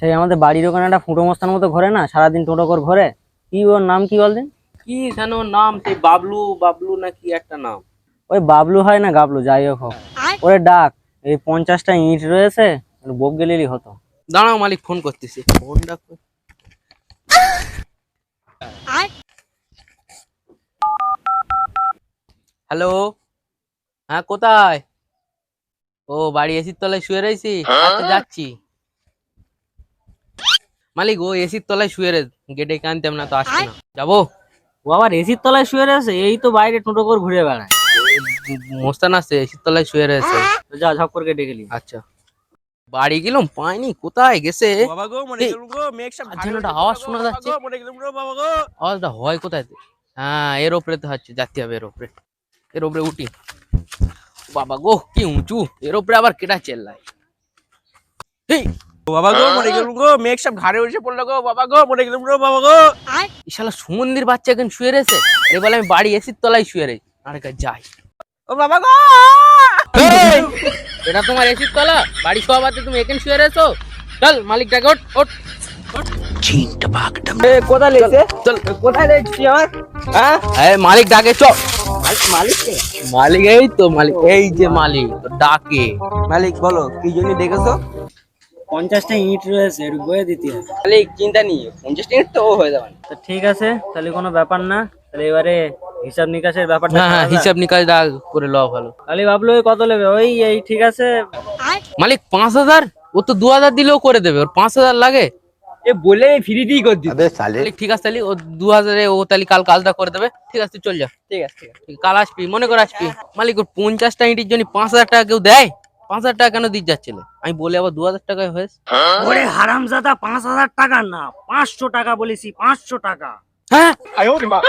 সেই আমাদের বাড়ির ওখানে একটা ফুটো মস্তার মতো ঘরে না, সারাদিন টোটো করে ঘরে। কি ওর নাম কি বলদিন? কি জানো নাম, সেই বাবলু বাবলু না কি একটা নাম। ওই বাবলু হয় না গাবলু, যাই হোক হোক। ওরে ডাক, এই 50টা ইট রয়েছে, বোক গেলেই হতো। দাঁড়াও, মালিক ফোন করতেছি, ফোনটা হ্যালো, হ্যাঁ কোথায়? ও বাড়ি এসির তলায় শুয়ে রয়েছি, আচ্ছা যাচ্ছি। মালিক ও এসির তলায় শুয়ে রে, গেটে কানতাম না তো আসছে না, যাবো। ও আবার এসির তলায় শুয়ে রয়েছে? এই তো বাইরে টোটো করে ঘুরে বেড়ায়। মোস্তান আছে এসির তলায় শুয়ে রয়েছে। তো যা ঝপ করে ডেকে গেলি। আচ্ছা, বাড়ি গেলাম পাইনি, কোথায় গেছে? বাবা গো, মনে গেলুম গো, মেঘ সব আর ভারী যেন একটা হয়েছে, আওয়াজ বাবা গো, শোনা বাবা যাচ্ছে। গো, মনে গেলুম গো, বাবা গো। আওয়াজটা হয় কোথায়? হ্যাঁ এর ওপরে তো হচ্ছে, যাতে হবে এর ওপরে, এর ওপরে উঠি। বাবা গো কি উঁচু, এর ওপরে আবার কেটা চেল্লায়। এই বাবা গো, মনে গেলুম গো, মেঘ সব ঘাড়ে উঠে পড়লো গো, বাবা গো, মনে গেলুম গো, বাবা গো। শালা সুমন্দির বাচ্চা এখন শুয়ে রয়েছে, এ বলে আমি বাড়ি এসির তলায় শুয়ে রয়েছি, আর যাই। ও বাবা গো। এই, এটা তোমার এসির তলা? বাড়ি শোয়া বাদে তুমি এখানে শুয়ে রয়েছো? চল মালিক ডাকে, ওঠ ওঠ। কোথায় লেগেছে? চল কোথায় লেগেছি আমার? হ্যাঁ, এই মালিক ডাকে, চ। মালিক কে? মালিক এই তো মালিক, এই যে মালিক ডাকে। মালিক বলো, কি জন্য ডেকেছো? 50টা ইট রয়েছে, একটু বয়ে দিতে হবে। মালিক চিন্তা নেই, 50 মিনিট তো হয়ে যাবে। তো ঠিক আছে, তাহলে কোনো ব্যাপার না। তাহলে এবারে হিসাব নিকাশের ব্যাপারটা হ্যাঁ হ্যাঁ, করা যাক। হিসাব নিকাশ করে লওয়া ভালো। তাহলে ভাবলো ওই কত নেবে? ওই এই ঠিক আছে। মালিক 5000, ও তো 2000 দিলেও করে দেবে, ওর 5000 লাগে। এ বলে ফ্রি দিয়ে করে দিই। মালিক ঠিক আছে, তাহলে ও 2000 এ ও তাহলে কাল কাজটা করে দেবে। ঠিক আছে তুই চল যা। ঠিক আছে, ঠিক আছে। কাল আসবি, মনে করে আসবি। মালিক ওর 50টা ইটের জন্য 5000 টাকা কেউ দেয়? 5000 টাকা কেন দিতে যাচ্ছিল? আমি বলি আবার 2000 টাকায় হয়েছে। ওরে হারামজাদা, 5000 টাকা না, 500 টাকা বলেছি, 500 টাকা। হ্যাঁ আয় ওরে মা।